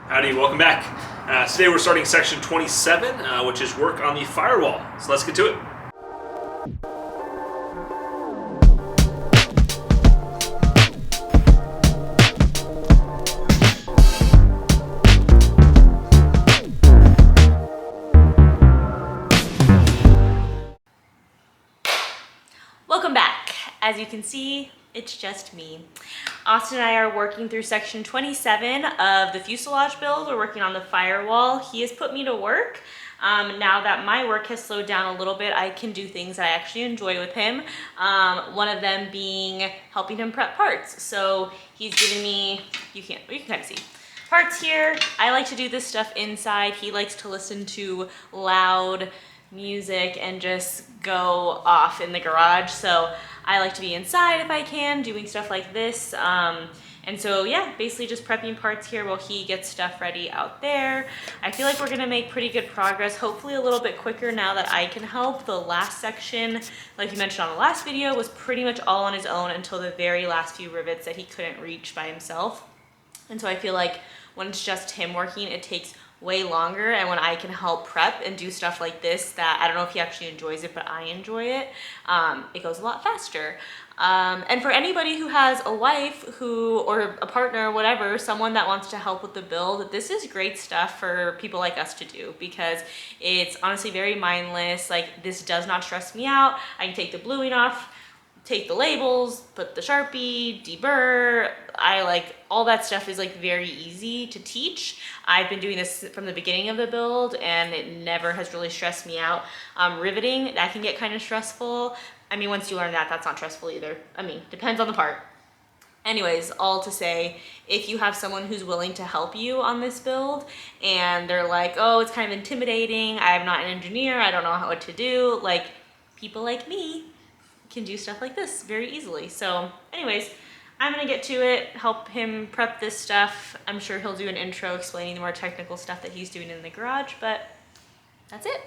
Howdy, welcome back. Today we're starting section 27, which is work on the firewall. So let's get to it. Welcome back. As you can see, it's just me. Austin and I are working through section 27 of the fuselage build. We're working on the firewall. He has put me to work. Now that my work has slowed down a little bit, I can do things I actually enjoy with him. One of them being helping him prep parts. So he's giving me, you can kind of see, parts here. I like to do this stuff inside. He likes to listen to loud music and just go off in the garage. So I like to be inside if I can, doing stuff like this. And so yeah, basically just prepping parts here while he gets stuff ready out there. I feel like we're gonna make pretty good progress, hopefully a little bit quicker now that I can help. The last section, like you mentioned on the last video, was pretty much all on his own until the very last few rivets that he couldn't reach by himself. And so I feel like when it's just him working, it takes way longer, and when I can help prep and do stuff like this that I don't know if he actually enjoys it, but I enjoy it, it goes a lot faster. And for anybody who has a wife or a partner, whatever, someone that wants to help with the build, this is great stuff for people like us to do because it's honestly very mindless. Like, this does not stress me out. I can take the bluing off, take the labels, put the Sharpie, deburr. All that stuff is like very easy to teach. I've been doing this from the beginning of the build and it never has really stressed me out. Riveting, that can get kind of stressful. I mean, once you learn that, that's not stressful either. I mean, depends on the part. Anyways, all to say, if you have someone who's willing to help you on this build and they're like, oh, it's kind of intimidating, I'm not an engineer, I don't know what to do, like, people like me can do stuff like this very easily. So anyways, I'm gonna get to it, help him prep this stuff. I'm sure he'll do an intro explaining the more technical stuff that he's doing in the garage, but that's it.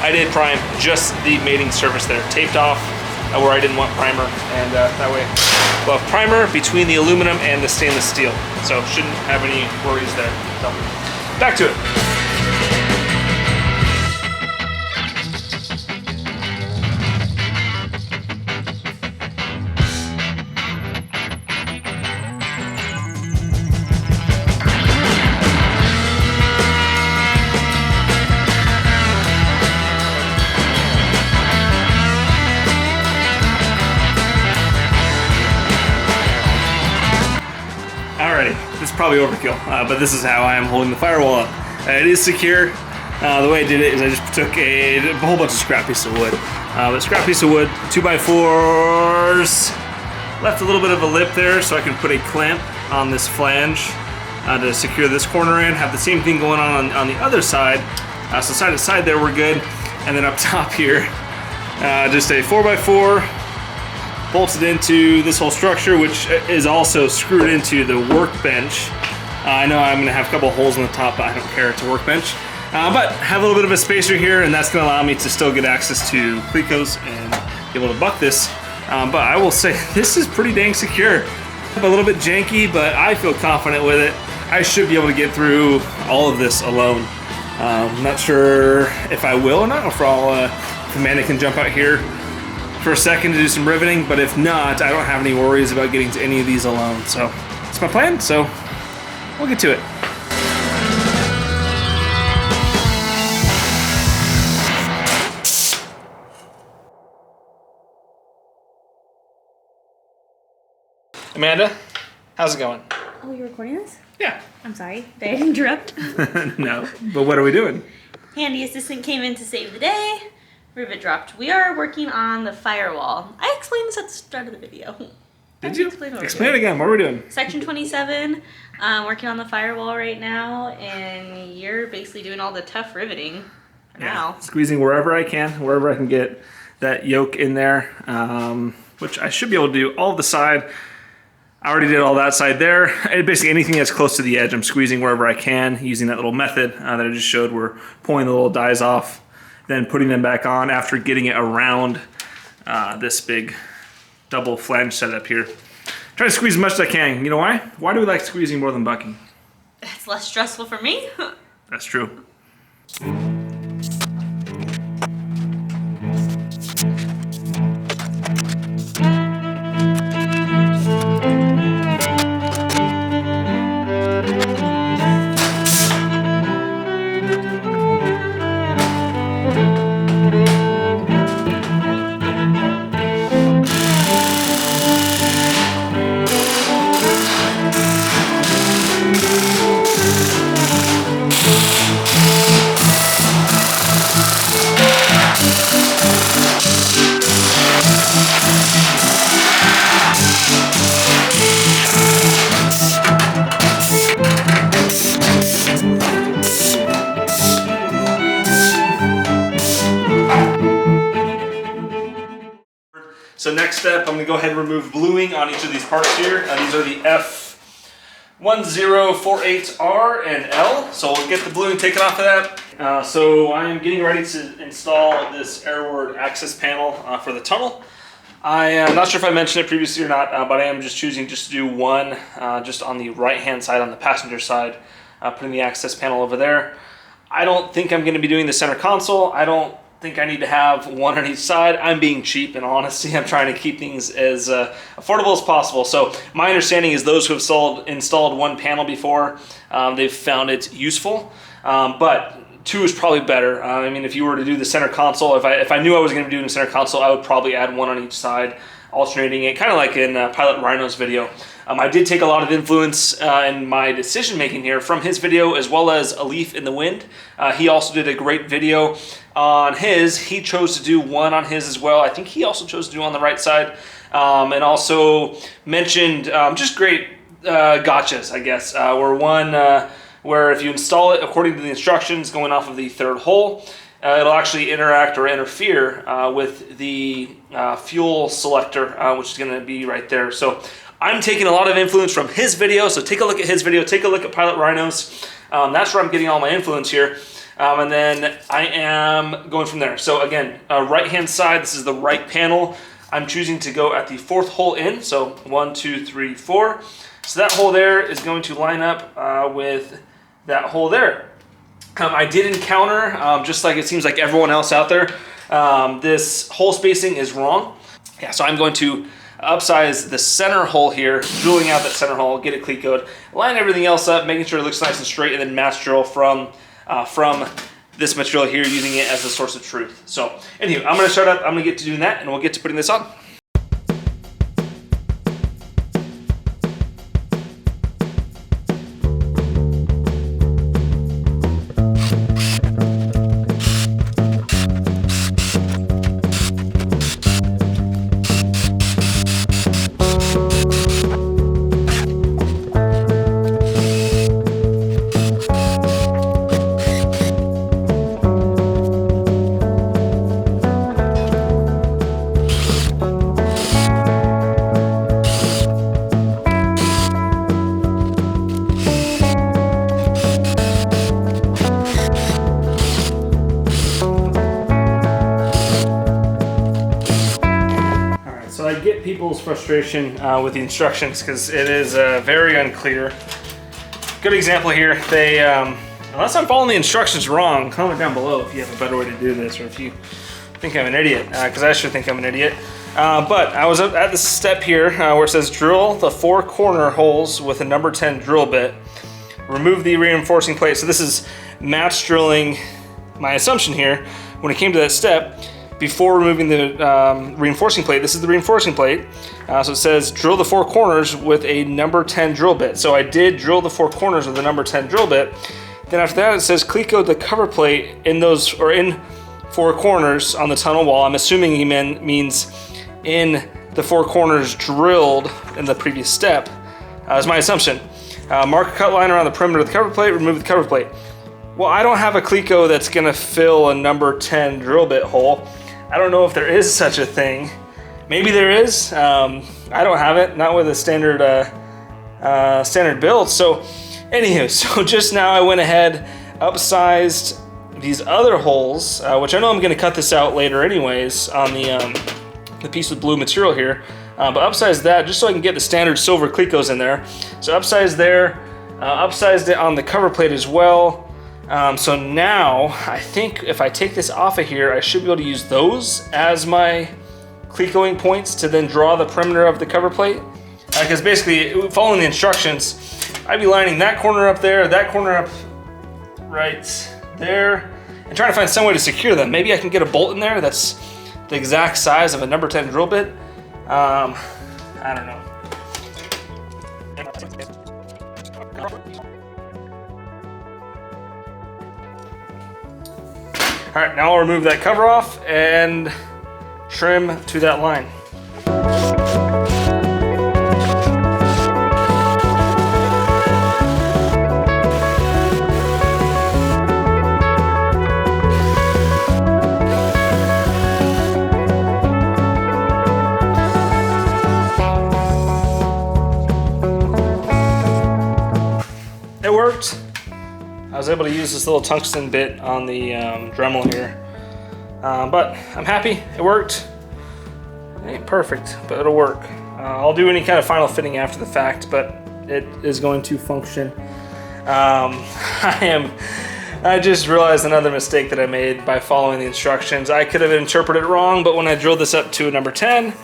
I did prime just the mating surface there, taped off where I didn't want primer, and that way we'll have primer between the aluminum and the stainless steel. So shouldn't have any worries there. So, back to it. This is probably overkill, but this is how I am holding the firewall up. It is secure. The way I did it is I just took a whole bunch of scrap piece of wood. Scrap piece of wood, 2x4s, left a little bit of a lip there so I can put a clamp on this flange to secure this corner in. Have the same thing going on the other side. So side to side there we're good. And then up top here, just a 4x4 bolted into this whole structure, which is also screwed into the workbench. I know I'm gonna have a couple holes in the top, but I don't care, it's a workbench. But have a little bit of a spacer here, and that's gonna allow me to still get access to clecos and be able to buck this. But I will say, this is pretty dang secure. A little bit janky, but I feel confident with it. I should be able to get through all of this alone. Not sure if I will or not, or if Amanda can jump out here for a second to do some riveting, but if not, I don't have any worries about getting to any of these alone. So it's my plan, so we'll get to it. Amanda, how's it going? Oh, you're recording this? Yeah. I'm sorry. Did I interrupt? No, but what are we doing? Handy assistant came in to save the day. Rivet dropped. We are working on the firewall. I explained this at the start of the video. Did you? Explain it again. What are we doing? Section 27. Working on the firewall right now, and you're basically doing all the tough riveting for now. Squeezing wherever I can get that yoke in there, which I should be able to do all of the side. I already did all that side there. Basically anything that's close to the edge, I'm squeezing wherever I can using that little method that I just showed. We're pulling the little dies off, then putting them back on after getting it around this big double flange setup here. Try to squeeze as much as I can. You know why? Why do we like squeezing more than bucking? It's less stressful for me. That's true. So next step, I'm going to go ahead and remove bluing on each of these parts here. These are the F1048R and L. So we'll get the bluing taken off of that. So I'm getting ready to install this Airward access panel for the tunnel. I am not sure if I mentioned it previously or not, but I am just choosing to do one just on the right-hand side, on the passenger side, putting the access panel over there. I don't think I'm going to be doing the center console. I don't think I need to have one on each side. I'm being cheap, and honestly, I'm trying to keep things as affordable as possible. So my understanding is those who have installed one panel before, they've found it useful, but two is probably better. I mean, if you were to do the center console, if I knew I was going to be doing the center console, I would probably add one on each side, alternating it, kind of like in Pilot Rhino's video. I did take a lot of influence in my decision making here from his video, as well as A Leaf in the Wind. He also did a great video on his. He chose to do one on his as well. I think he also chose to do on the right side, and also mentioned just great gotchas, I guess, where if you install it according to the instructions going off of the third hole, it'll actually interact or interfere with the fuel selector, which is going to be right there. So I'm taking a lot of influence from his video, so take a look at his video, take a look at Pilot Rhino's. That's where I'm getting all my influence here. And then I am going from there. So again, right-hand side, this is the right panel. I'm choosing to go at the fourth hole in, so 1, 2, 3, 4. So that hole there is going to line up with that hole there. I did encounter, just like it seems like everyone else out there, this hole spacing is wrong. Yeah, so I'm going to upsize the center hole here, drilling out that center hole, get it cleat code, line everything else up, making sure it looks nice and straight, and then match drill from this material here, using it as a source of truth. So anyway, I'm going to shut up, I'm going to get to doing that, and we'll get to putting this on. Get people's frustration with the instructions because it is very unclear. Good example here. They Unless I'm following the instructions wrong, comment down below if you have a better way to do this, or if you think I'm an idiot, because I sure think I'm an idiot. But I was at this step here where it says drill the 4 corner holes with a number 10 drill bit. Remove the reinforcing plate. So this is match drilling. My assumption here, when it came to that step, before removing the reinforcing plate, this is the reinforcing plate. So it says drill the 4 corners with a number 10 drill bit. So I did drill the 4 corners with a number 10 drill bit. Then after that, it says cleco the cover plate in those, or in 4 corners on the tunnel wall. I'm assuming he means in the 4 corners drilled in the previous step, is my assumption. Mark a cut line around the perimeter of the cover plate, remove the cover plate. Well, I don't have a cleco that's gonna fill a number 10 drill bit hole. I don't know if there is such a thing. Maybe there is. I don't have it, not with a standard standard build. So anywho, so just now I went ahead, upsized these other holes, which I know I'm gonna cut this out later anyways on the piece with blue material here, but upsized that just so I can get the standard silver clecos in there. So upsized there, upsized it on the cover plate as well. So now I think if I take this off of here, I should be able to use those as my clecoing points to then draw the perimeter of the cover plate. Because basically, following the instructions, I'd be lining that corner up there, that corner up right there, and trying to find some way to secure them. Maybe I can get a bolt in there that's the exact size of a number 10 drill bit. I don't know. All right, now I'll remove that cover off and trim to that line. It worked. I was able to use this little tungsten bit on the Dremel here, but I'm happy. It worked. It ain't perfect, but it'll work. I'll do any kind of final fitting after the fact, but it is going to function. I just realized another mistake that I made by following the instructions. I could have interpreted it wrong, but when I drilled this up to a number 10,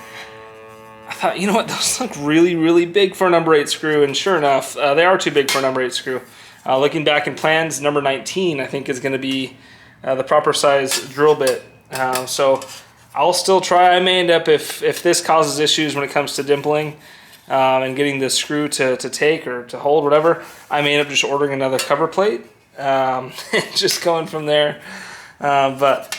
I thought, you know what, those look really, really big for a number 8 screw, and sure enough, they are too big for a number 8 screw. Looking back in plans, number 19, I think, is going to be the proper size drill bit. So I'll still try. I may end up, if this causes issues when it comes to dimpling and getting the screw to take or to hold, whatever, I may end up just ordering another cover plate and just going from there. But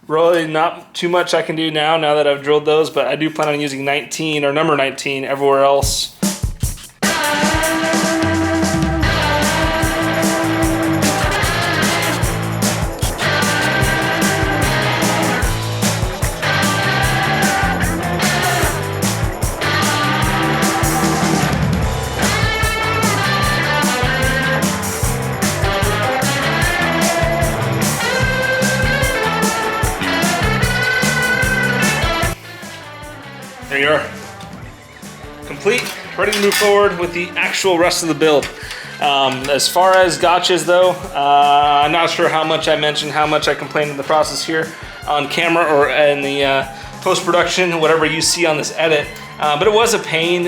really not too much I can do now that I've drilled those, but I do plan on using 19 or number 19 everywhere else. There you are. Complete, ready to move forward with the actual rest of the build. As far as gotchas though, I'm not sure how much I mentioned, how much I complained in the process here on camera or in the post-production, whatever you see on this edit. But it was a pain,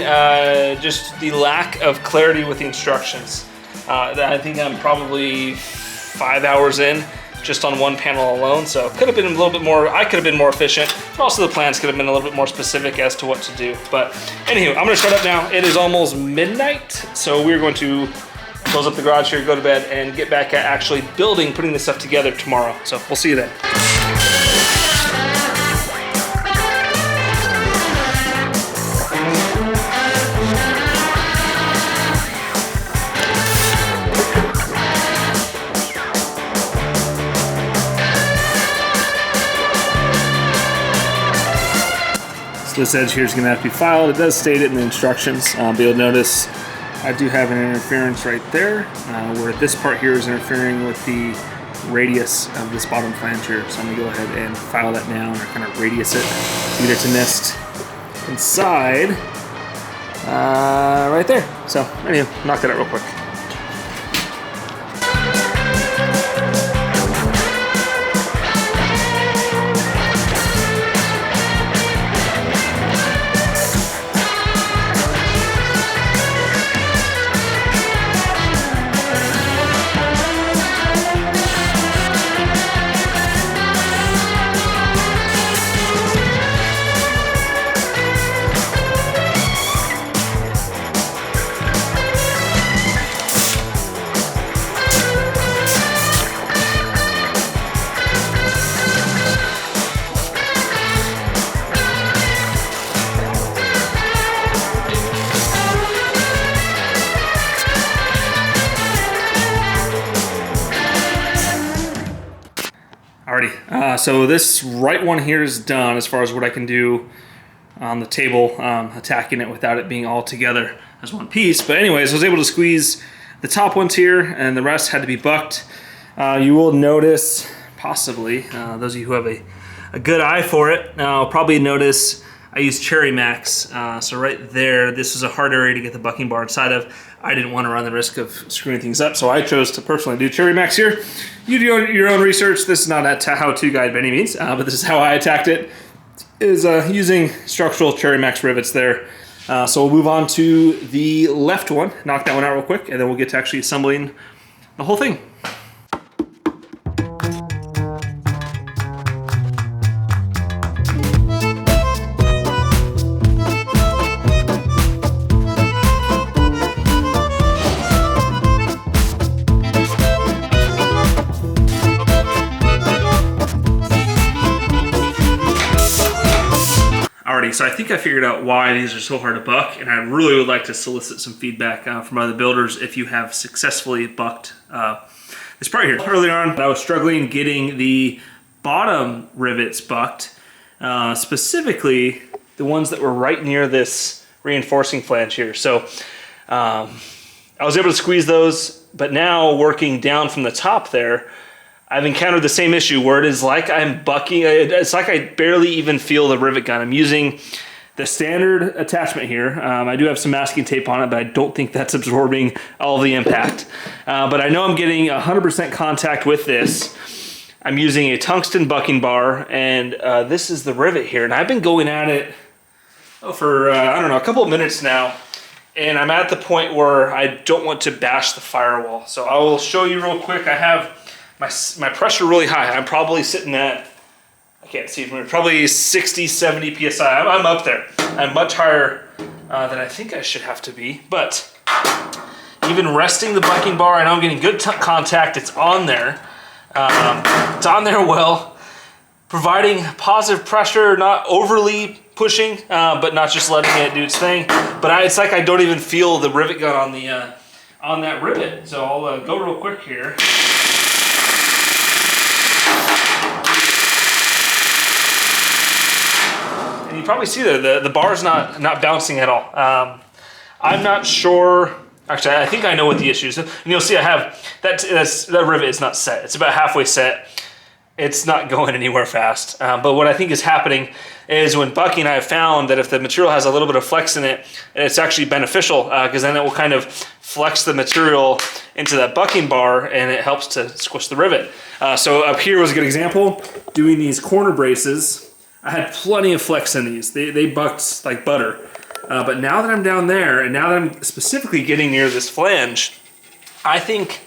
just the lack of clarity with the instructions. I think I'm probably 5 hours in just on one panel alone, so could have been a little bit more, I could have been more efficient, but also the plans could have been a little bit more specific as to what to do. But anywho, I'm gonna shut up now. It is almost midnight, so we're going to close up the garage here, go to bed, and get back at actually putting this stuff together tomorrow. So we'll see you then. This edge here is going to have to be filed. It does state it in the instructions, but you'll notice I do have an interference right there, where this part here is interfering with the radius of this bottom flange here. So I'm going to go ahead and file that down, or kind of radius it, get it to nest inside right there. So anyway, knock that out real quick. Alrighty, so this right one here is done as far as what I can do on the table, attacking it without it being all together as one piece. But anyways, I was able to squeeze the top ones here, and the rest had to be bucked. You will notice, possibly, those of you who have a good eye for it, will probably notice I used Cherry Max. So right there, this is a hard area to get the bucking bar inside of. I didn't want to run the risk of screwing things up, so I chose to personally do Cherry Max here. You do your own research. This is not a how-to guide by any means, but this is how I attacked it, is using structural Cherry Max rivets there. So we'll move on to the left one, knock that one out real quick, and then we'll get to actually assembling the whole thing. So I think I figured out why these are so hard to buck, and I really would like to solicit some feedback from other builders if you have successfully bucked this part here. Earlier on, I was struggling getting the bottom rivets bucked, specifically the ones that were right near this reinforcing flange here. So I was able to squeeze those, but now working down from the top there, I've encountered the same issue where it is like I'm bucking. It's like I barely even feel the rivet gun. I'm using the standard attachment here. I do have some masking tape on it, but I don't think that's absorbing all the impact. But I know I'm getting 100% contact with this. I'm using a tungsten bar, and this is the rivet here. And I've been going at it for, I don't know, a couple of minutes now. And I'm at the point where I don't want to bash the firewall. So I will show you real quick. I have my pressure really high. I'm probably sitting at, I can't see from here, probably 60, 70 PSI. I'm up there. I'm much higher than I think I should have to be. But even resting the bucking bar, I know I'm getting good contact. It's on there. It's on there well, providing positive pressure, not overly pushing, but not just letting it do its thing. But it's like I don't even feel the rivet gun on that rivet. So I'll go real quick here. You probably see there, the bar's not bouncing at all. I'm not sure. Actually, I think I know what the issue is. And you'll see I have that rivet is not set. It's about halfway set. It's not going anywhere fast. But what I think is happening is when bucking, I have found that if the material has a little bit of flex in it, it's actually beneficial because then it will kind of flex the material into that bucking bar and it helps to squish the rivet. So up here was a good example. Doing these corner braces, I had plenty of flex in these. They bucked like butter. But now that I'm down there, and now that I'm specifically getting near this flange, I think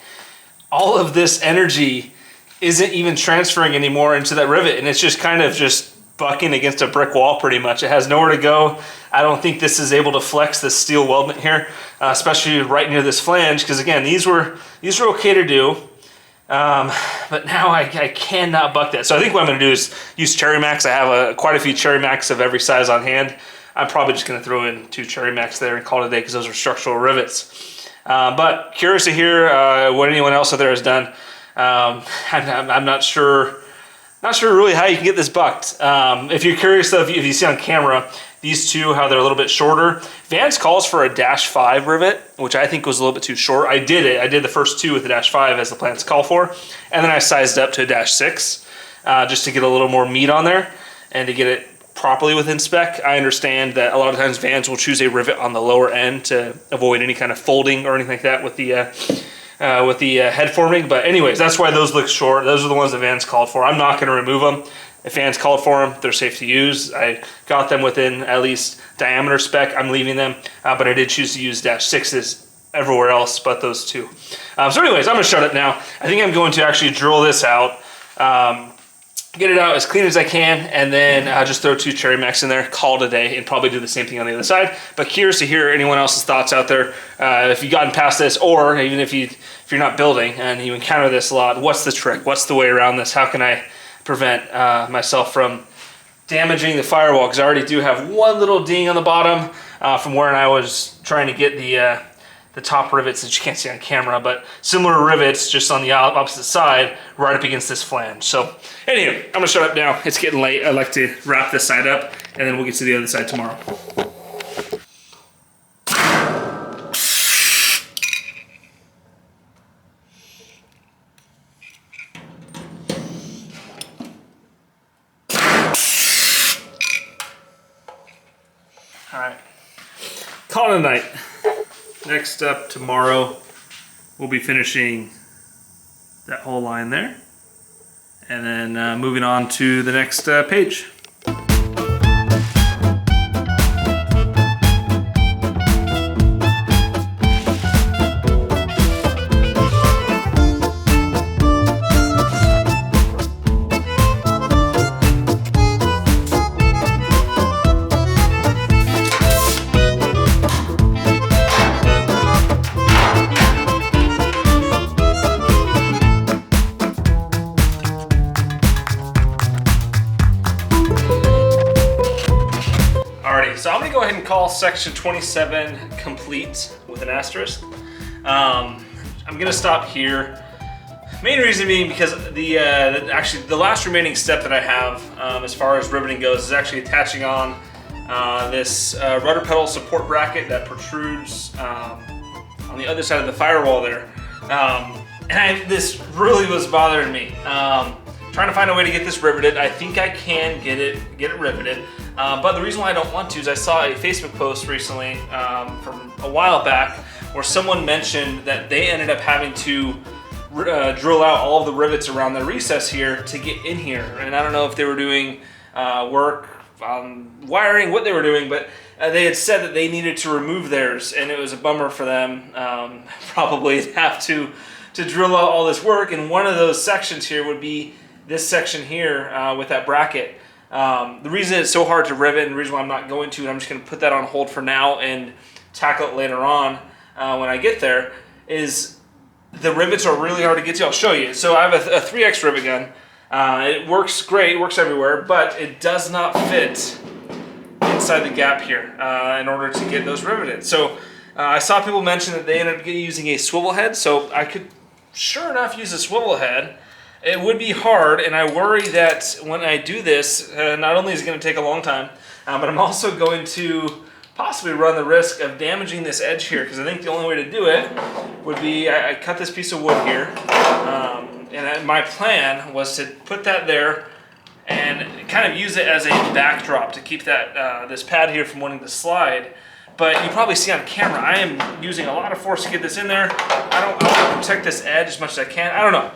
all of this energy isn't even transferring anymore into that rivet, and it's just kind of just bucking against a brick wall pretty much. It has nowhere to go. I don't think this is able to flex this steel weldment here, especially right near this flange, because again, these were okay to do. But now I cannot buck that. So I think what I'm going to do is use Cherry Max. I have quite a few Cherry Max of every size on hand. I'm probably just going to throw in 2 Cherry Max there and call it a day because those are structural rivets. But curious to hear what anyone else out there has done. I'm not sure really how you can get this bucked. If you're curious though, if you see on camera, these two, how they're a little bit shorter. Vance calls for a -5 rivet, which I think was a little bit too short. I did it. I did the first 2 with the -5 as the plans call for, and then I sized up to a -6 just to get a little more meat on there and to get it properly within spec. I understand that a lot of times Vans will choose a rivet on the lower end to avoid any kind of folding or anything like that with the head forming. But anyways, that's why those look short. Those are the ones that Vans called for. I'm not going to remove them. If Vans called for them, they're safe to use. I got them within at least diameter spec. I'm leaving them, but I did choose to use -6s everywhere else but those 2. So anyways, I'm going to shut it now. I think I'm going to actually drill this out, get it out as clean as I can, and then I'll just throw 2 Cherry Max in there, call it a day, and probably do the same thing on the other side. But curious to hear anyone else's thoughts out there. If you've gotten past this, or even if you're not building and you encounter this a lot, what's the trick? What's the way around this? How can I prevent myself from damaging the firewall? Because I already do have one little ding on the bottom from where I was trying to get the top rivets that you can't see on camera, but similar rivets just on the opposite side, right up against this flange. So anyway, I'm gonna shut up now. It's getting late. I'd like to wrap this side up, and then we'll get to the other side tomorrow. All right, call it a night. Next up tomorrow, we'll be finishing that whole line there, and then moving on to the next page. So I'm gonna go ahead and call section 27 complete with an asterisk. I'm gonna stop here. Main reason being because actually the last remaining step that I have as far as riveting goes is actually attaching on this rudder pedal support bracket that protrudes on the other side of the firewall there. And this really was bothering me. Trying to find a way to get this riveted. I think I can get it riveted. But the reason why I don't want to is I saw a Facebook post recently from a while back where someone mentioned that they ended up having to drill out all of the rivets around the recess here to get in here. And I don't know if they were doing work on wiring, what they were doing, but they had said that they needed to remove theirs, and it was a bummer for them probably to have to drill out all this work. And one of those sections here would be this section here with that bracket. The reason it's so hard to rivet and the reason why I'm not going to, and I'm just going to put that on hold for now and tackle it later on when I get there, is the rivets are really hard to get to. I'll show you. So I have a 3X rivet gun. It works great, it works everywhere, but it does not fit inside the gap here in order to get those riveted. So I saw people mention that they ended up using a swivel head, so I could sure enough use a swivel head. It would be hard, and I worry that when I do this, not only is it going to take a long time, but I'm also going to possibly run the risk of damaging this edge here, because I think the only way to do it would be, I cut this piece of wood here, and my plan was to put that there and kind of use it as a backdrop to keep that this pad here from wanting to slide. But you probably see on camera, I am using a lot of force to get this in there. I want to protect this edge as much as I can. I don't know.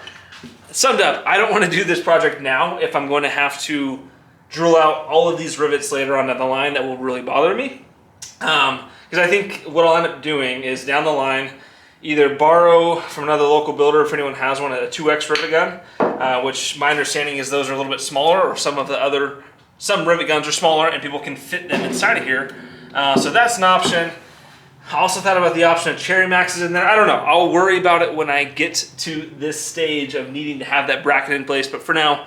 Summed up, I don't want to do this project now if I'm going to have to drill out all of these rivets later on down the line. That will really bother me. Because I think what I'll end up doing is down the line, either borrow from another local builder if anyone has one, a 2X rivet gun, which my understanding is those are a little bit smaller, or some rivet guns are smaller and people can fit them inside of here. So that's an option. I also thought about the option of cherry maxes in there. I don't know. I'll worry about it when I get to this stage of needing to have that bracket in place. But for now,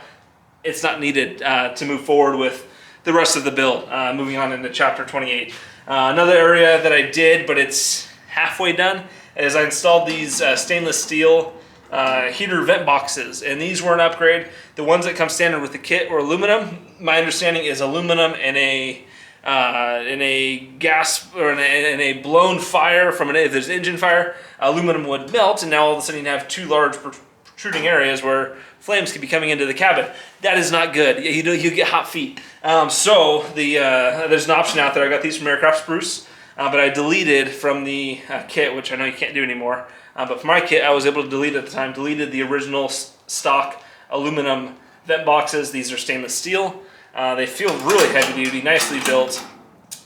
it's not needed to move forward with the rest of the build. Moving on into chapter 28. Another area that I did, but it's halfway done, is I installed these stainless steel heater vent boxes. And these were an upgrade. The ones that come standard with the kit were aluminum. My understanding is aluminum in a gas or in a blown fire from if there's engine fire, aluminum would melt, and now all of a sudden you have two large protruding areas where flames could be coming into the cabin. That is not good. You get hot feet. So there's an option out there. I got these from Aircraft Spruce, but I deleted from the kit, which I know you can't do anymore. But for my kit, I was able to delete at the time. Deleted the original stock aluminum vent boxes. These are stainless steel. They feel really heavy duty, nicely built.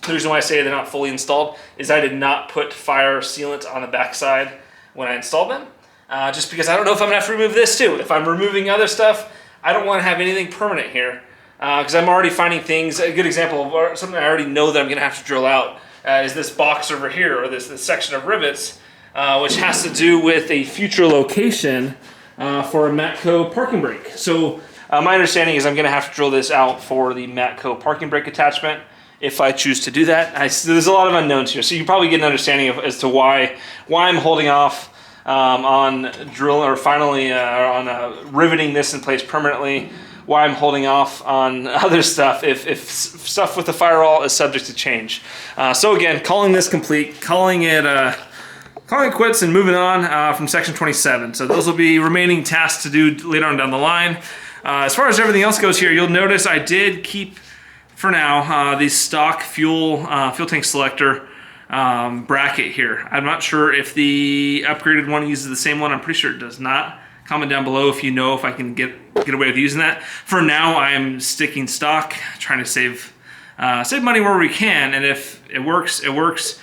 The reason why I say they're not fully installed is I did not put fire sealant on the backside when I installed them, just because I don't know if I'm gonna have to remove this too. If I'm removing other stuff, I don't want to have anything permanent here, because I'm already finding things. A good example of something I already know that I'm gonna have to drill out is this box over here, or this section of rivets, which has to do with a future location for a Matco parking brake. So my understanding is I'm going to have to drill this out for the Matco parking brake attachment. if I choose to do that. There's a lot of unknowns here, so you probably get an understanding as to why I'm holding off on riveting this in place permanently, why I'm holding off on other stuff if stuff with the firewall is subject to change. So again, calling this complete, calling it quits and moving on from section 27. So those will be remaining tasks to do later on down the line. As far as everything else goes here, you'll notice I did keep, for now, the stock fuel tank selector bracket here. I'm not sure if the upgraded one uses the same one. I'm pretty sure it does not. Comment down below if you know if I can get away with using that. For now, I'm sticking stock, trying to save money where we can, and if it works, it works.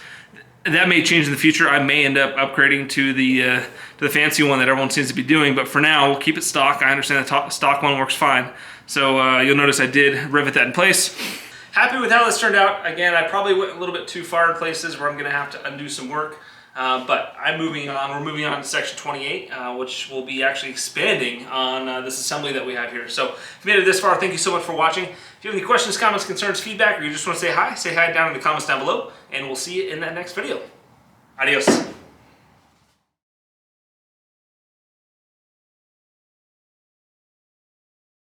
That may change in the future. I may end up upgrading to the fancy one that everyone seems to be doing, but for now, we'll keep it stock. I understand the stock one works fine. So you'll notice I did rivet that in place. Happy with how this turned out. Again, I probably went a little bit too far in places where I'm gonna have to undo some work, but I'm moving on. We're moving on to section 28, which will be actually expanding on this assembly that we have here. So if you made it this far, thank you so much for watching. If you have any questions, comments, concerns, feedback, or you just want to say hi down in the comments down below, and we'll see you in that next video. Adios.